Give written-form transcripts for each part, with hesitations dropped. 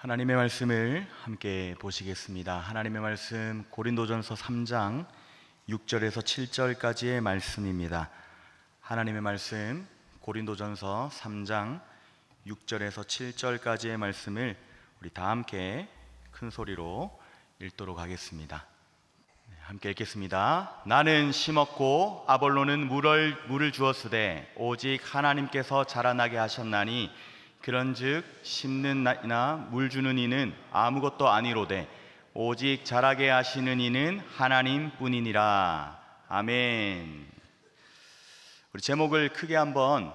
하나님의 말씀을 함께 보시겠습니다. 하나님의 말씀 고린도전서 3장 6절에서 7절까지의 말씀입니다. 하나님의 말씀 고린도전서 3장 6절에서 7절까지의 말씀을 우리 다 함께 큰 소리로 읽도록 하겠습니다. 함께 읽겠습니다. 나는 심었고 아볼로는 물을 주었으되 오직 하나님께서 자라나게 하셨나니 그런즉 심는 이나 물 주는 이는 아무것도 아니로되 오직 자라게 하시는 이는 하나님뿐이니라. 아멘. 우리 제목을 크게 한번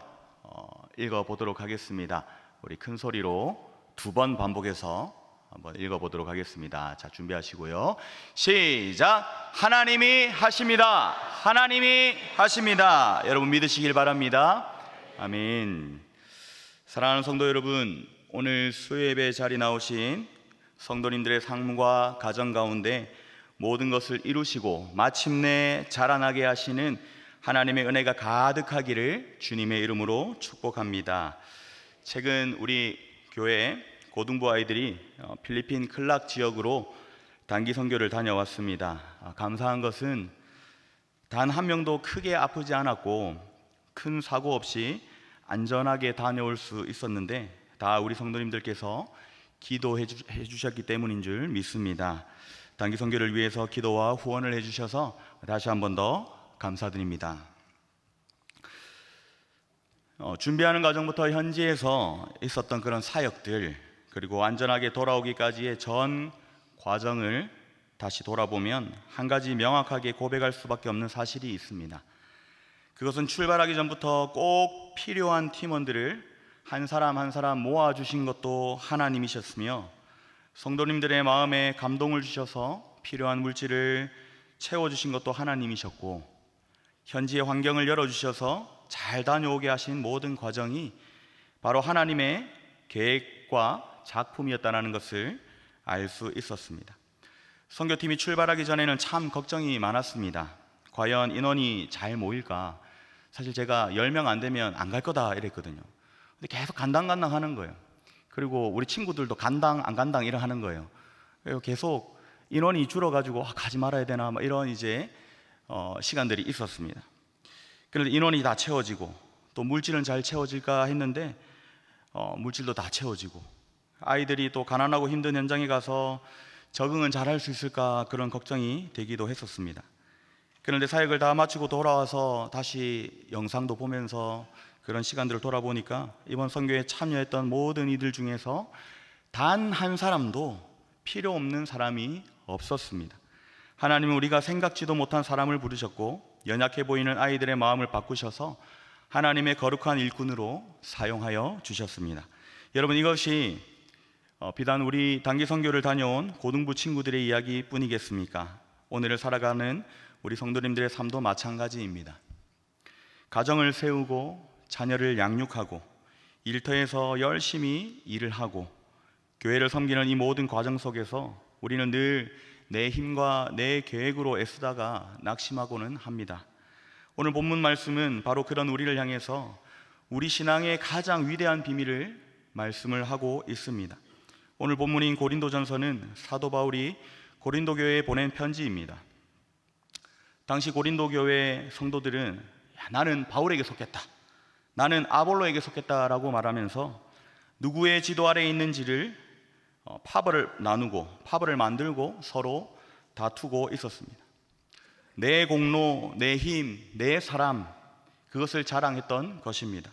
읽어보도록 하겠습니다. 우리 큰 소리로 2번 반복해서 한번 읽어보도록 하겠습니다. 자, 준비하시고요. 시작! 하나님이 하십니다. 하나님이 하십니다. 여러분 믿으시길 바랍니다. 아멘. 사랑하는 성도 여러분, 오늘 수요예배 자리 나오신 성도님들의 삶과 가정 가운데 모든 것을 이루시고 마침내 자라나게 하시는 하나님의 은혜가 가득하기를 주님의 이름으로 축복합니다. 최근 우리 교회 고등부 아이들이 필리핀 클락 지역으로 단기 선교를 다녀왔습니다. 감사한 것은 단 한 명도 크게 아프지 않았고 큰 사고 없이 안전하게 다녀올 수 있었는데 다 우리 성도님들께서 기도해 주셨기 때문인 줄 믿습니다. 단기 선교를 위해서 기도와 후원을 해주셔서 다시 한 번 더 감사드립니다. 준비하는 과정부터 현지에서 있었던 그런 사역들, 그리고 안전하게 돌아오기까지의 전 과정을 다시 돌아보면 한 가지 명확하게 고백할 수밖에 없는 사실이 있습니다. 그것은 출발하기 전부터 꼭 필요한 팀원들을 한 사람 한 사람 모아주신 것도 하나님이셨으며 성도님들의 마음에 감동을 주셔서 필요한 물질을 채워주신 것도 하나님이셨고 현지의 환경을 열어주셔서 잘 다녀오게 하신 모든 과정이 바로 하나님의 계획과 작품이었다는 것을 알 수 있었습니다. 선교팀이 출발하기 전에는 참 걱정이 많았습니다. 과연 인원이 잘 모일까? 사실 제가 10명 안 되면 안 갈 거다 이랬거든요. 근데 계속 간당 하는 거예요. 그리고 우리 친구들도 간당 안 간당 이러 하는 거예요. 그리고 계속 인원이 줄어가지고 가지 말아야 되나 이런 이제 시간들이 있었습니다. 그런데 인원이 다 채워지고 또 물질은 잘 채워질까 했는데 물질도 다 채워지고 아이들이 또 가난하고 힘든 현장에 가서 적응은 잘 할 수 있을까 그런 걱정이 되기도 했었습니다. 그런데 사역을 다 마치고 돌아와서 다시 영상도 보면서 그런 시간들을 돌아보니까 이번 선교에 참여했던 모든 이들 중에서 단 한 사람도 필요 없는 사람이 없었습니다. 하나님은 우리가 생각지도 못한 사람을 부르셨고 연약해 보이는 아이들의 마음을 바꾸셔서 하나님의 거룩한 일꾼으로 사용하여 주셨습니다. 여러분, 이것이 비단 우리 단기 선교를 다녀온 고등부 친구들의 이야기뿐이겠습니까? 오늘을 살아가는 우리 성도님들의 삶도 마찬가지입니다. 가정을 세우고 자녀를 양육하고 일터에서 열심히 일을 하고 교회를 섬기는 이 모든 과정 속에서 우리는 늘 내 힘과 내 계획으로 애쓰다가 낙심하고는 합니다. 오늘 본문 말씀은 바로 그런 우리를 향해서 우리 신앙의 가장 위대한 비밀을 말씀을 하고 있습니다. 오늘 본문인 고린도전서는 사도 바울이 고린도 교회에 보낸 편지입니다. 당시 고린도 교회 성도들은 나는 바울에게 속했다, 나는 아볼로에게 속했다라고 말하면서 누구의 지도 아래에 있는지를 파벌을 나누고 파벌을 만들고 서로 다투고 있었습니다. 내 공로, 내 힘, 내 사람, 그것을 자랑했던 것입니다.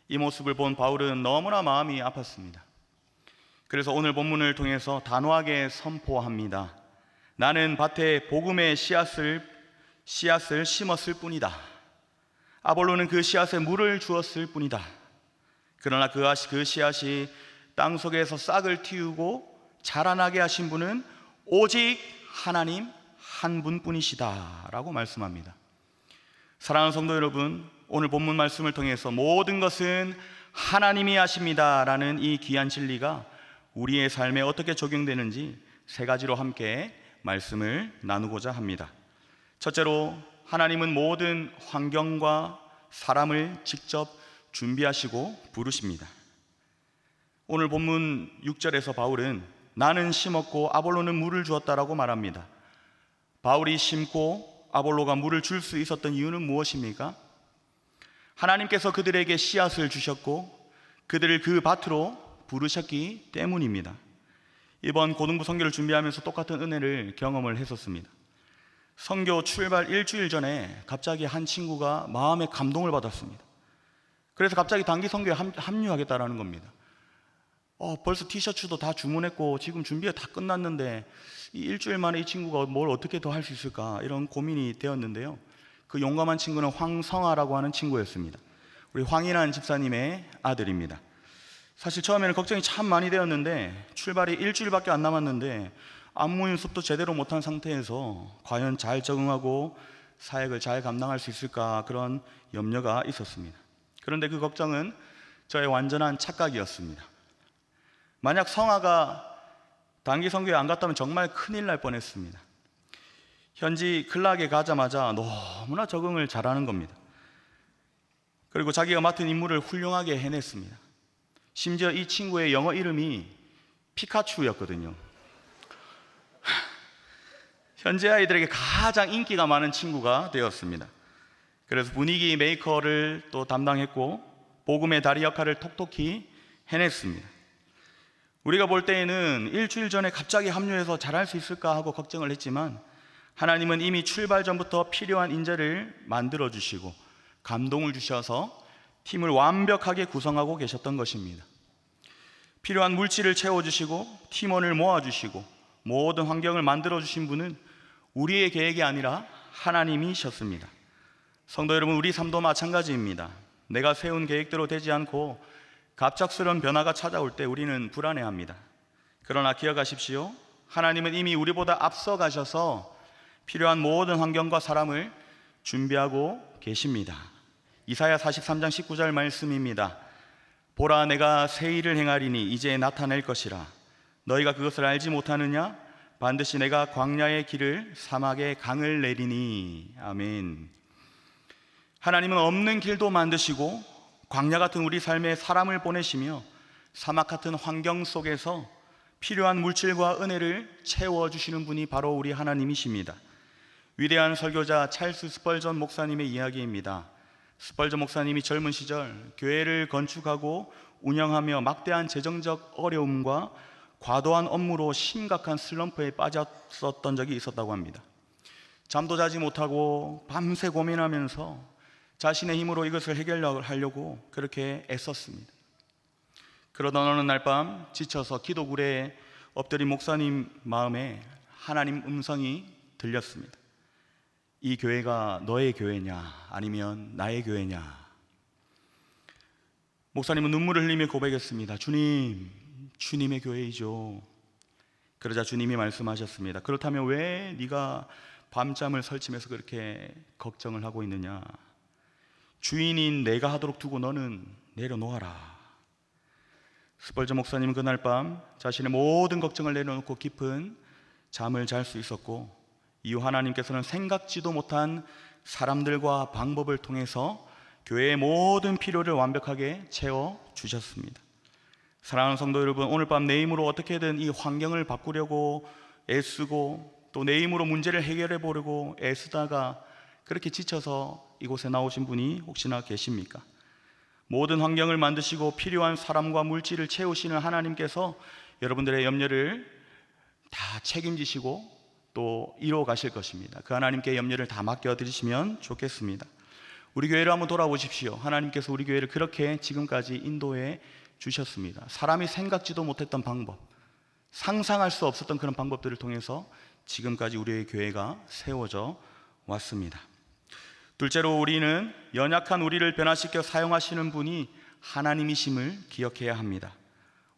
이 모습을 본 바울은 너무나 마음이 아팠습니다. 그래서 오늘 본문을 통해서 단호하게 선포합니다. 나는 밭에 복음의 씨앗을 심었을 뿐이다. 아볼로는 그 씨앗에 물을 주었을 뿐이다. 그러나 그 씨앗이 땅 속에서 싹을 틔우고 자라나게 하신 분은 오직 하나님 한 분뿐이시다 라고 말씀합니다. 사랑하는 성도 여러분, 오늘 본문 말씀을 통해서 모든 것은 하나님이 하십니다 라는 이 귀한 진리가 우리의 삶에 어떻게 적용되는지 3가지로 함께 말씀을 나누고자 합니다. 첫째로, 하나님은 모든 환경과 사람을 직접 준비하시고 부르십니다. 오늘 본문 6절에서 바울은 나는 심었고 아볼로는 물을 주었다라고 말합니다. 바울이 심고 아볼로가 물을 줄 수 있었던 이유는 무엇입니까? 하나님께서 그들에게 씨앗을 주셨고 그들을 그 밭으로 부르셨기 때문입니다. 이번 고등부 선교를 준비하면서 똑같은 은혜를 경험을 했었습니다. 선교 출발 일주일 전에 갑자기 한 친구가 마음에 감동을 받았습니다. 그래서 갑자기 단기 선교에 합류하겠다라는 겁니다. 벌써 티셔츠도 다 주문했고 지금 준비가 다 끝났는데 이 일주일 만에 이 친구가 뭘 어떻게 더 할 수 있을까, 이런 고민이 되었는데요. 그 용감한 친구는 황성아라고 하는 친구였습니다. 우리 황인환 집사님의 아들입니다. 사실 처음에는 걱정이 참 많이 되었는데 출발이 일주일밖에 안 남았는데 안무 연습도 제대로 못한 상태에서 과연 잘 적응하고 사역을 잘 감당할 수 있을까, 그런 염려가 있었습니다. 그런데 그 걱정은 저의 완전한 착각이었습니다. 만약 성아가 단기 선교에 안 갔다면 정말 큰일 날 뻔했습니다. 현지 클락에 가자마자 너무나 적응을 잘하는 겁니다. 그리고 자기가 맡은 임무를 훌륭하게 해냈습니다. 심지어 이 친구의 영어 이름이 피카츄였거든요. 현지 아이들에게 가장 인기가 많은 친구가 되었습니다. 그래서 분위기 메이커를 또 담당했고 복음의 다리 역할을 톡톡히 해냈습니다. 우리가 볼 때에는 일주일 전에 갑자기 합류해서 잘할 수 있을까 하고 걱정을 했지만 하나님은 이미 출발 전부터 필요한 인재를 만들어 주시고 감동을 주셔서 팀을 완벽하게 구성하고 계셨던 것입니다. 필요한 물질을 채워주시고 팀원을 모아주시고 모든 환경을 만들어 주신 분은 우리의 계획이 아니라 하나님이셨습니다. 성도 여러분, 우리 삶도 마찬가지입니다. 내가 세운 계획대로 되지 않고 갑작스러운 변화가 찾아올 때 우리는 불안해합니다. 그러나 기억하십시오. 하나님은 이미 우리보다 앞서 가셔서 필요한 모든 환경과 사람을 준비하고 계십니다. 이사야 43장 19절 말씀입니다. 보라, 내가 새 일을 행하리니 이제 나타낼 것이라. 너희가 그것을 알지 못하느냐? 반드시 내가 광야의 길을 사막의 강을 내리니. 아멘. 하나님은 없는 길도 만드시고 광야 같은 우리 삶에 사람을 보내시며 사막 같은 환경 속에서 필요한 물질과 은혜를 채워주시는 분이 바로 우리 하나님이십니다. 위대한 설교자 찰스 스펄전 목사님의 이야기입니다. 스펄전 목사님이 젊은 시절 교회를 건축하고 운영하며 막대한 재정적 어려움과 과도한 업무로 심각한 슬럼프에 빠졌었던 적이 있었다고 합니다. 잠도 자지 못하고 밤새 고민하면서 자신의 힘으로 이것을 해결하려고 그렇게 애썼습니다. 그러던 어느 날 밤 지쳐서 기도굴에 엎드린 목사님 마음에 하나님 음성이 들렸습니다. 이 교회가 너의 교회냐 아니면 나의 교회냐. 목사님은 눈물을 흘리며 고백했습니다. 주님, 주님의 교회이죠. 그러자 주님이 말씀하셨습니다. 그렇다면 왜 네가 밤잠을 설치면서 그렇게 걱정을 하고 있느냐. 주인인 내가 하도록 두고 너는 내려놓아라. 스펄전 목사님은 그날 밤 자신의 모든 걱정을 내려놓고 깊은 잠을 잘 수 있었고, 이후 하나님께서는 생각지도 못한 사람들과 방법을 통해서 교회의 모든 필요를 완벽하게 채워주셨습니다. 사랑하는 성도 여러분, 오늘 밤 내 힘으로 어떻게든 이 환경을 바꾸려고 애쓰고 또 내 힘으로 문제를 해결해 보려고 애쓰다가 그렇게 지쳐서 이곳에 나오신 분이 혹시나 계십니까? 모든 환경을 만드시고 필요한 사람과 물질을 채우시는 하나님께서 여러분들의 염려를 다 책임지시고 또 이루어 가실 것입니다. 그 하나님께 염려를 다 맡겨드리시면 좋겠습니다. 우리 교회를 한번 돌아보십시오. 하나님께서 우리 교회를 그렇게 지금까지 인도해 주셨습니다. 사람이 생각지도 못했던 방법, 상상할 수 없었던 그런 방법들을 통해서 지금까지 우리의 교회가 세워져 왔습니다. 둘째로, 우리는 연약한 우리를 변화시켜 사용하시는 분이 하나님이심을 기억해야 합니다.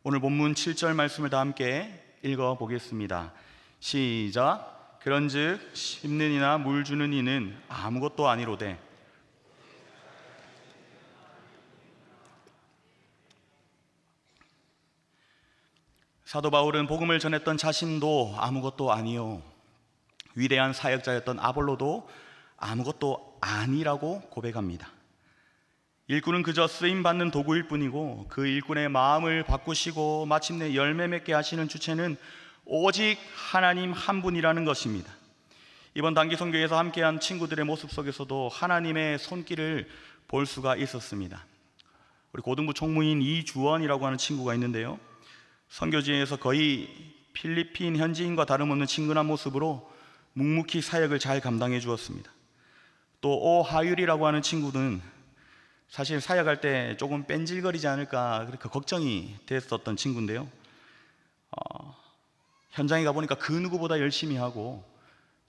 오늘 본문 7절 말씀을 다 함께 읽어보겠습니다. 시작. 그런즉 심는 이나 물 주는 이는 아무것도 아니로되 사도 바울은 복음을 전했던 자신도 아무것도 아니요, 위대한 사역자였던 아볼로도 아무것도 아니라고 고백합니다. 일꾼은 그저 쓰임받는 도구일 뿐이고 그 일꾼의 마음을 바꾸시고 마침내 열매 맺게 하시는 주체는 오직 하나님 한 분이라는 것입니다. 이번 단기 선교에서 함께한 친구들의 모습 속에서도 하나님의 손길을 볼 수가 있었습니다. 우리 고등부 총무인 이주원이라고 하는 친구가 있는데요, 선교지에서 거의 필리핀 현지인과 다름없는 친근한 모습으로 묵묵히 사역을 잘 감당해 주었습니다. 또 오하율이라고 하는 친구는 사실 사역할 때 조금 뺀질거리지 않을까 그렇게 걱정이 됐었던 친구인데요, 현장에 가보니까 그 누구보다 열심히 하고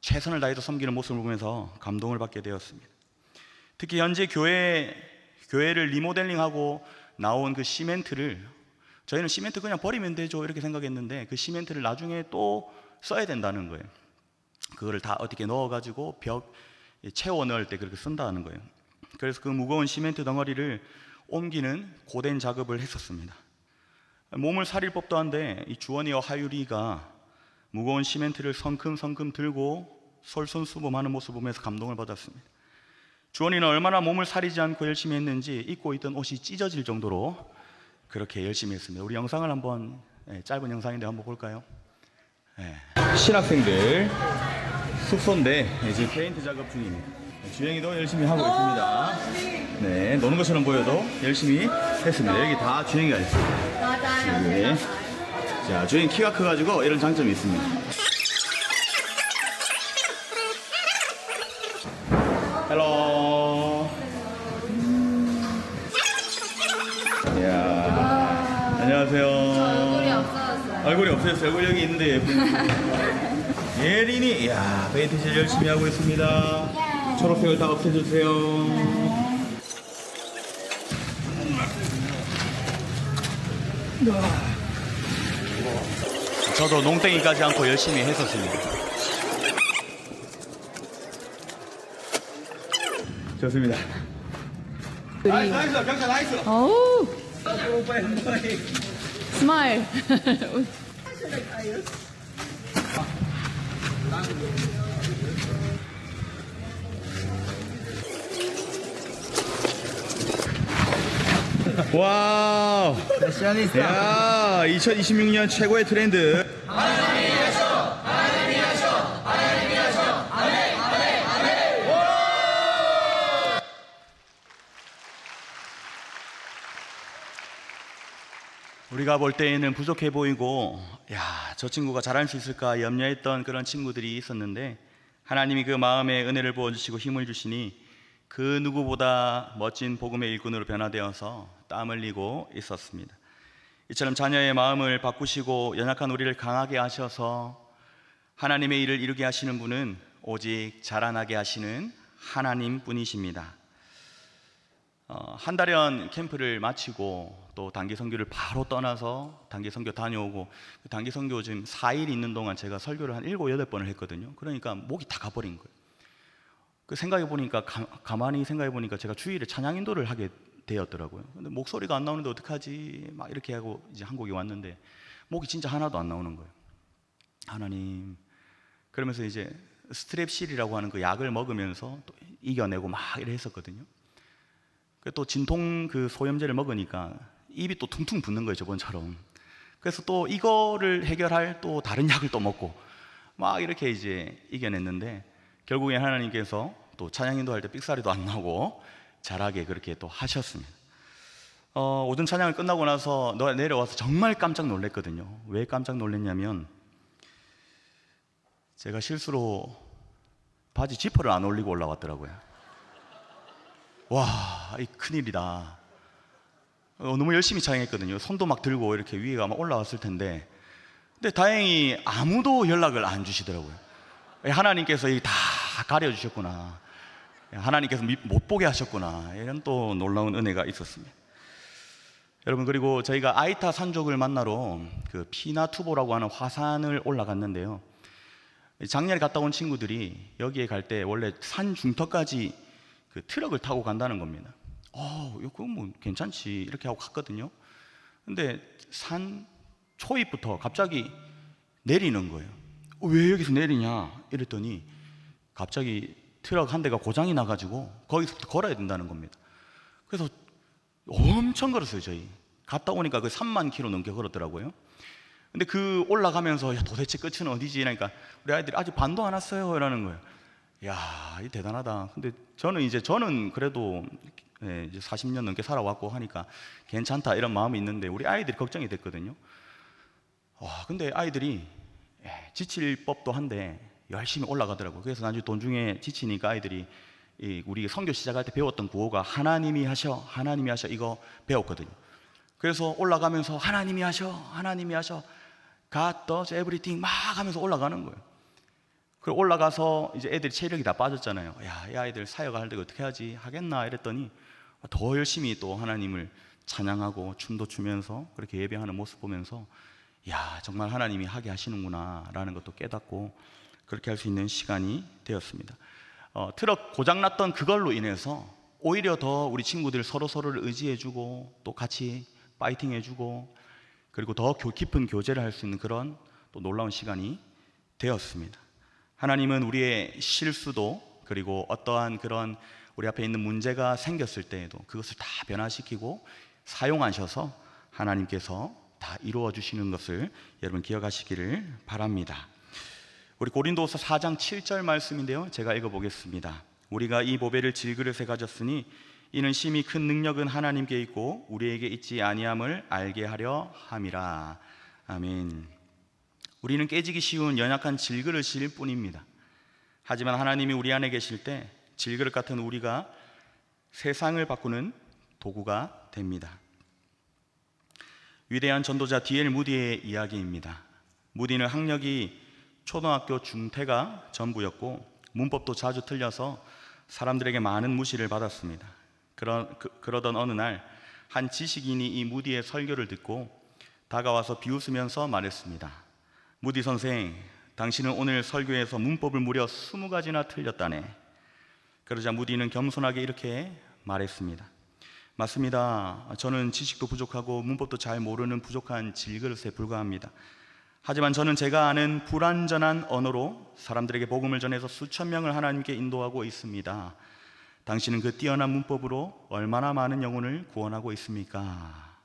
최선을 다해서 섬기는 모습을 보면서 감동을 받게 되었습니다. 특히 현재 교회를 리모델링하고 나온 그 시멘트를, 저희는 시멘트 그냥 버리면 되죠 이렇게 생각했는데 그 시멘트를 나중에 또 써야 된다는 거예요. 그거를 다 어떻게 넣어가지고 벽 채워 넣을 때 그렇게 쓴다는 거예요. 그래서 그 무거운 시멘트 덩어리를 옮기는 고된 작업을 했었습니다. 몸을 사릴 법도 한데 이 주원이와 하율이가 무거운 시멘트를 성큼성큼 들고 솔선수범하는 모습을 보면서 감동을 받았습니다. 주원이는 얼마나 몸을 사리지 않고 열심히 했는지 입고 있던 옷이 찢어질 정도로 그렇게 열심히 했습니다. 우리 영상을 한번, 짧은 영상인데 한번 볼까요? 신학생들 숙소인데 지금 페인트 작업 중입니다. 주영이도 열심히 하고 있습니다. 네, 노는 것처럼 보여도 열심히 했습니다. 여기 다 주영이가 있습니다. 네. 자, 주영이 키가 커가지고 이런 장점이 있습니다. 헬로. 이야, 안녕하세요. 얼굴이 없어졌어요. 얼굴이 없어졌어요. 얼굴 여기 있는데 예린이, 이야, 페인트질 열심히 하고 있습니다. 초록색을 다 없애주세요. 저도 농땡이 까지 않고 열심히 했었습니다. 좋습니다. 나이스, 경찰 나이스. 어우, 스마일. 와우. 야, 2026년 최고의 트렌드. 우리가 볼 때에는 부족해 보이고, 야, 저 친구가 잘할 수 있을까 염려했던 그런 친구들이 있었는데 하나님이 그 마음에 은혜를 부어주시고 힘을 주시니 그 누구보다 멋진 복음의 일꾼으로 변화되어서 땀 흘리고 있었습니다. 이처럼 자녀의 마음을 바꾸시고 연약한 우리를 강하게 하셔서 하나님의 일을 이루게 하시는 분은 오직 자라나게 하시는 하나님 뿐이십니다. 한 달여 캠프를 마치고 또 단기 선교를 바로 떠나서 단기 선교 다녀오고, 그 단기 선교 지금 4일 있는 동안 제가 설교를 한 7, 8번을 했거든요. 그러니까 목이 다 가버린 거예요. 그 생각해 보니까, 가만히 생각해 보니까 제가 주일에 찬양 인도를 하게 되었더라고요. 근데 목소리가 안 나오는데 어떡하지? 막 이렇게 하고 이제 한국에 왔는데 목이 진짜 하나도 안 나오는 거예요. 하나님. 그러면서 이제 스트랩실이라고 하는 그 약을 먹으면서 또 이겨내고 막 이래 했었거든요. 또 진통 그 소염제를 먹으니까 입이 또 퉁퉁 붓는 거예요, 저번처럼. 그래서 또 이거를 해결할 또 다른 약을 또 먹고 막 이렇게 이제 이겨냈는데 결국에 하나님께서 또 찬양 인도할 때 삑사리도 안 나고 잘하게 그렇게 또 하셨습니다. 오전 찬양을 끝나고 나서 내려와서 정말 깜짝 놀랐거든요. 왜 깜짝 놀랐냐면 제가 실수로 바지 지퍼를 안 올리고 올라왔더라고요. 와, 이 큰일이다. 너무 열심히 찬양했거든요. 손도 막 들고 이렇게 위에가 막 올라왔을 텐데, 근데 다행히 아무도 연락을 안 주시더라고요. 하나님께서 다 가려주셨구나, 하나님께서 못 보게 하셨구나, 이런 또 놀라운 은혜가 있었습니다. 여러분, 그리고 저희가 아이타 산족을 만나러 그 피나투보라고 하는 화산을 올라갔는데요, 작년에 갔다 온 친구들이 여기에 갈 때 원래 산 중턱까지 그 트럭을 타고 간다는 겁니다. 이거 뭐 괜찮지 이렇게 하고 갔거든요. 근데 산 초입부터 갑자기 내리는 거예요. 왜 여기서 내리냐 이랬더니 갑자기 트럭 한 대가 고장이 나가지고 거기서부터 걸어야 된다는 겁니다. 그래서 엄청 걸었어요. 저희 갔다 오니까 그 3만 킬로 넘게 걸었더라고요. 근데 그 올라가면서 야, 도대체 끝은 어디지? 그러니까 우리 아이들이 아직 반도 안 왔어요 이러는 거예요. 야, 이 대단하다. 근데 저는 그래도 이제 40년 넘게 살아왔고 하니까 괜찮다 이런 마음이 있는데 우리 아이들이 걱정이 됐거든요. 근데 아이들이 지칠 법도 한데 열심히 올라가더라고요. 그래서 나중에 도중에 지치니까 아이들이 우리 선교 시작할 때 배웠던 구호가 하나님이 하셔 이거 배웠거든요. 그래서 올라가면서 하나님이 하셔 God does everything 막 하면서 올라가는 거예요. 그리고 올라가서 이제 애들이 체력이 다 빠졌잖아요. 야, 이 아이들 사역할 때 어떻게 하지? 하겠나 이랬더니 더 열심히 또 하나님을 찬양하고 춤도 추면서 그렇게 예배하는 모습 보면서 야, 정말 하나님이 하게 하시는구나 라는 것도 깨닫고 그렇게 할 수 있는 시간이 되었습니다. 트럭 고장났던 그걸로 인해서 오히려 더 우리 친구들 서로를 의지해주고 또 같이 파이팅해주고 그리고 더 깊은 교제를 할 수 있는 그런 또 놀라운 시간이 되었습니다. 하나님은 우리의 실수도 그리고 어떠한 그런 우리 앞에 있는 문제가 생겼을 때에도 그것을 다 변화시키고 사용하셔서 하나님께서 다 이루어 주시는 것을 여러분 기억하시기를 바랍니다. 우리 고린도후서 4장 7절 말씀인데요, 제가 읽어보겠습니다. 우리가 이 보배를 질그릇에 가졌으니 이는 심히 큰 능력은 하나님께 있고 우리에게 있지 아니함을 알게 하려 함이라. 아멘. 우리는 깨지기 쉬운 연약한 질그릇일 뿐입니다. 하지만 하나님이 우리 안에 계실 때 질그릇 같은 우리가 세상을 바꾸는 도구가 됩니다. 위대한 전도자 D.L. 무디의 이야기입니다. 무디는 학력이 초등학교 중퇴가 전부였고 문법도 자주 틀려서 사람들에게 많은 무시를 받았습니다. 그러던 어느 날 한 지식인이 이 무디의 설교를 듣고 다가와서 비웃으면서 말했습니다. 무디 선생, 당신은 오늘 설교에서 문법을 무려 20가지나 틀렸다네. 그러자 무디는 겸손하게 이렇게 말했습니다. 맞습니다. 저는 지식도 부족하고 문법도 잘 모르는 부족한 질그릇에 불과합니다. 하지만 저는 제가 아는 불완전한 언어로 사람들에게 복음을 전해서 수천 명을 하나님께 인도하고 있습니다. 당신은 그 뛰어난 문법으로 얼마나 많은 영혼을 구원하고 있습니까?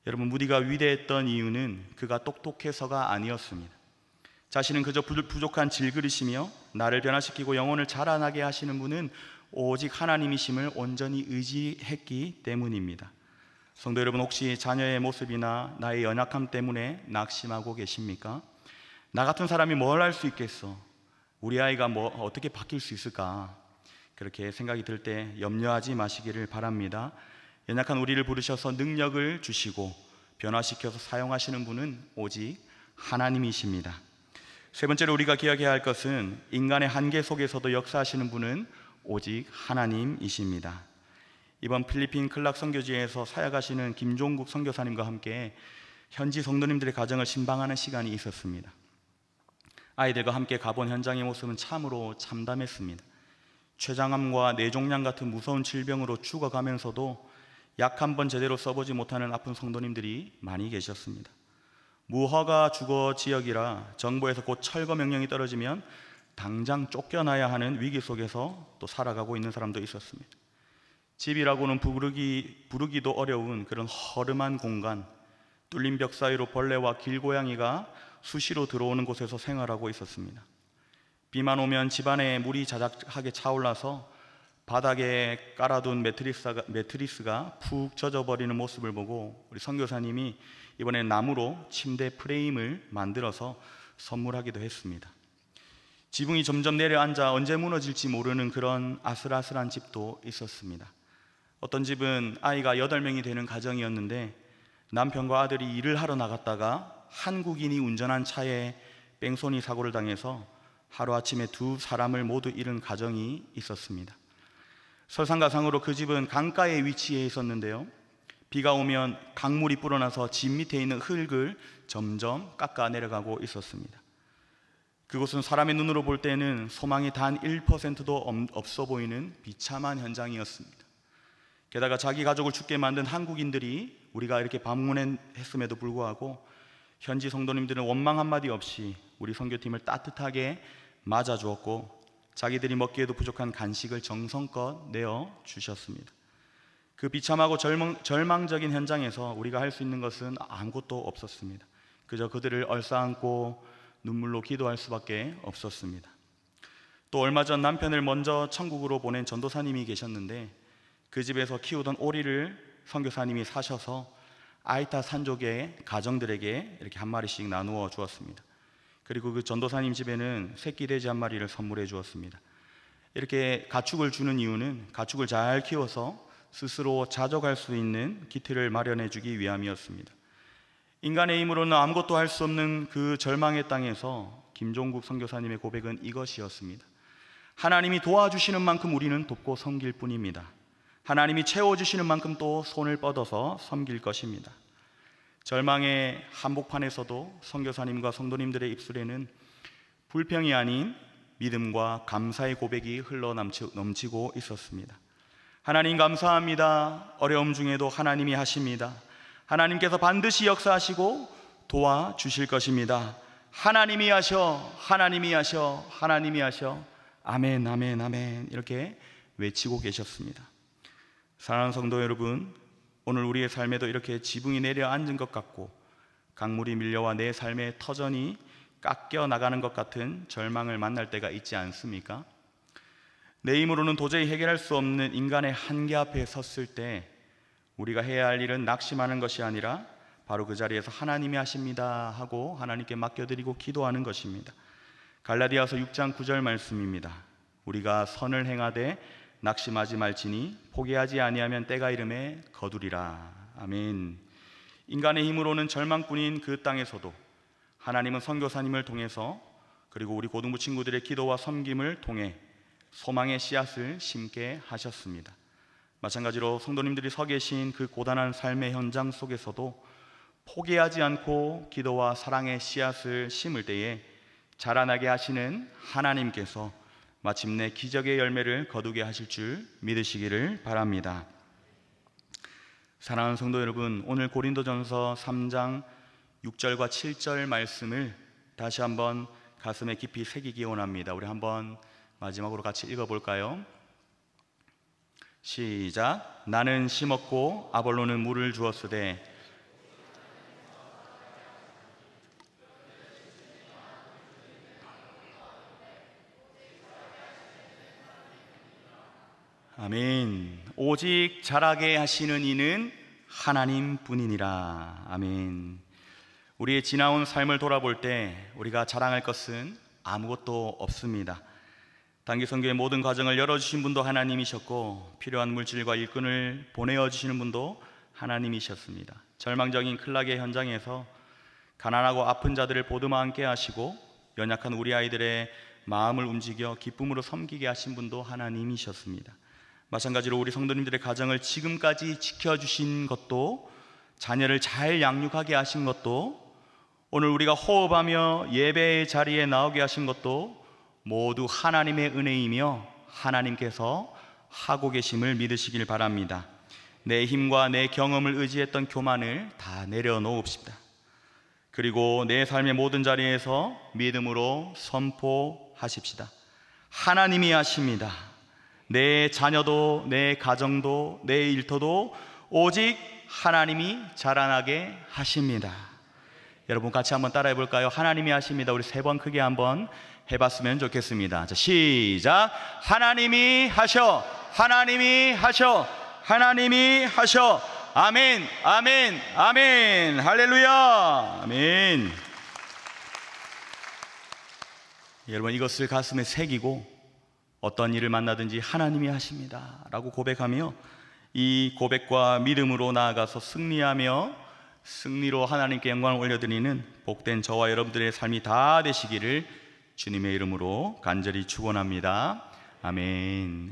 여러분, 무디가 위대했던 이유는 그가 똑똑해서가 아니었습니다. 자신은 그저 부족한 질그릇이며 나를 변화시키고 영혼을 자라나게 하시는 분은 오직 하나님이심을 온전히 의지했기 때문입니다. 성도 여러분, 혹시 자녀의 모습이나 나의 연약함 때문에 낙심하고 계십니까? 나 같은 사람이 뭘 할 수 있겠어? 우리 아이가 어떻게 바뀔 수 있을까? 그렇게 생각이 들 때 염려하지 마시기를 바랍니다. 연약한 우리를 부르셔서 능력을 주시고 변화시켜서 사용하시는 분은 오직 하나님이십니다. 세 번째로 우리가 기억해야 할 것은 인간의 한계 속에서도 역사하시는 분은 오직 하나님이십니다. 이번 필리핀 클락 선교지에서 사역하시는 김종국 선교사님과 함께 현지 성도님들의 가정을 신방하는 시간이 있었습니다. 아이들과 함께 가본 현장의 모습은 참으로 참담했습니다. 췌장암과 뇌종양 같은 무서운 질병으로 죽어가면서도 약 한 번 제대로 써보지 못하는 아픈 성도님들이 많이 계셨습니다. 무허가 주거 지역이라 정부에서 곧 철거 명령이 떨어지면 당장 쫓겨나야 하는 위기 속에서 또 살아가고 있는 사람도 있었습니다. 집이라고는 부르기도 어려운 그런 허름한 공간, 뚫린 벽 사이로 벌레와 길고양이가 수시로 들어오는 곳에서 생활하고 있었습니다. 비만 오면 집안에 물이 자작하게 차올라서 바닥에 깔아둔 매트리스가 푹 젖어버리는 모습을 보고 우리 선교사님이 이번에 나무로 침대 프레임을 만들어서 선물하기도 했습니다. 지붕이 점점 내려앉아 언제 무너질지 모르는 그런 아슬아슬한 집도 있었습니다. 어떤 집은 아이가 8명이 되는 가정이었는데 남편과 아들이 일을 하러 나갔다가 한국인이 운전한 차에 뺑소니 사고를 당해서 하루아침에 2사람을 모두 잃은 가정이 있었습니다. 설상가상으로 그 집은 강가에 위치해 있었는데요, 비가 오면 강물이 불어나서 집 밑에 있는 흙을 점점 깎아 내려가고 있었습니다. 그곳은 사람의 눈으로 볼 때는 소망이 단 1%도 없어 보이는 비참한 현장이었습니다. 게다가 자기 가족을 죽게 만든 한국인들이 우리가 이렇게 방문했음에도 불구하고 현지 성도님들은 원망 한마디 없이 우리 선교팀을 따뜻하게 맞아주었고 자기들이 먹기에도 부족한 간식을 정성껏 내어 주셨습니다. 그 비참하고 절망적인 현장에서 우리가 할 수 있는 것은 아무것도 없었습니다. 그저 그들을 얼싸안고 눈물로 기도할 수밖에 없었습니다. 또 얼마 전 남편을 먼저 천국으로 보낸 전도사님이 계셨는데 그 집에서 키우던 오리를 선교사님이 사셔서 아이타 산족의 가정들에게 이렇게 한 마리씩 나누어 주었습니다. 그리고 그 전도사님 집에는 새끼 돼지 한 마리를 선물해 주었습니다. 이렇게 가축을 주는 이유는 가축을 잘 키워서 스스로 자족할 수 있는 기틀을 마련해 주기 위함이었습니다. 인간의 힘으로는 아무것도 할 수 없는 그 절망의 땅에서 김종국 선교사님의 고백은 이것이었습니다. 하나님이 도와주시는 만큼 우리는 돕고 섬길 뿐입니다. 하나님이 채워주시는 만큼 또 손을 뻗어서 섬길 것입니다. 절망의 한복판에서도 선교사님과 성도님들의 입술에는 불평이 아닌 믿음과 감사의 고백이 흘러넘치고 있었습니다. 하나님 감사합니다. 어려움 중에도 하나님이 하십니다. 하나님께서 반드시 역사하시고 도와주실 것입니다. 하나님이 하셔, 하나님이 하셔, 하나님이 하셔. 아멘, 아멘, 아멘. 이렇게 외치고 계셨습니다. 사랑하는 성도 여러분, 오늘 우리의 삶에도 이렇게 지붕이 내려앉은 것 같고 강물이 밀려와 내 삶의 터전이 깎여 나가는 것 같은 절망을 만날 때가 있지 않습니까? 내 힘으로는 도저히 해결할 수 없는 인간의 한계 앞에 섰을 때 우리가 해야 할 일은 낙심하는 것이 아니라 바로 그 자리에서 하나님이 하십니다 하고 하나님께 맡겨드리고 기도하는 것입니다. 갈라디아서 6장 9절 말씀입니다. 우리가 선을 행하되 낙심하지 말지니 포기하지 아니하면 때가 이름에 거두리라. 아멘. 인간의 힘으로는 절망뿐인 그 땅에서도 하나님은 선교사님을 통해서 그리고 우리 고등부 친구들의 기도와 섬김을 통해 소망의 씨앗을 심게 하셨습니다. 마찬가지로 성도님들이 서 계신 그 고단한 삶의 현장 속에서도 포기하지 않고 기도와 사랑의 씨앗을 심을 때에 자라나게 하시는 하나님께서 마침내 기적의 열매를 거두게 하실 줄 믿으시기를 바랍니다. 사랑하는 성도 여러분, 오늘 고린도전서 3장 6절과 7절 말씀을 다시 한번 가슴에 깊이 새기기 원합니다. 우리 한번 마지막으로 같이 읽어볼까요? 시작. 나는 심었고 아볼로는 물을 주었으되 아멘. 오직 자라게 하시는 이는 하나님 뿐이니라. 아멘. 우리의 지나온 삶을 돌아볼 때 우리가 자랑할 것은 아무것도 없습니다. 단기선교의 모든 과정을 열어주신 분도 하나님이셨고 필요한 물질과 일꾼을 보내어주시는 분도 하나님이셨습니다. 절망적인 클락의 현장에서 가난하고 아픈 자들을 보듬어 안게 하시고 연약한 우리 아이들의 마음을 움직여 기쁨으로 섬기게 하신 분도 하나님이셨습니다. 마찬가지로 우리 성도님들의 가정을 지금까지 지켜주신 것도, 자녀를 잘 양육하게 하신 것도, 오늘 우리가 호흡하며 예배의 자리에 나오게 하신 것도 모두 하나님의 은혜이며 하나님께서 하고 계심을 믿으시길 바랍니다. 내 힘과 내 경험을 의지했던 교만을 다 내려놓읍시다. 그리고 내 삶의 모든 자리에서 믿음으로 선포하십시다. 하나님이 하십니다. 내 자녀도, 내 가정도, 내 일터도 오직 하나님이 자라나게 하십니다. 여러분 같이 한번 따라해 볼까요? 하나님이 하십니다. 우리 3번 크게 한번 해봤으면 좋겠습니다. 자, 시작. 하나님이 하셔, 하나님이 하셔, 하나님이 하셔. 아멘, 아멘, 아멘. 할렐루야. 아멘. 여러분 이것을 가슴에 새기고 어떤 일을 만나든지 하나님이 하십니다 라고 고백하며 이 고백과 믿음으로 나아가서 승리하며 승리로 하나님께 영광을 올려드리는 복된 저와 여러분들의 삶이 다 되시기를 주님의 이름으로 간절히 축원합니다. 아멘.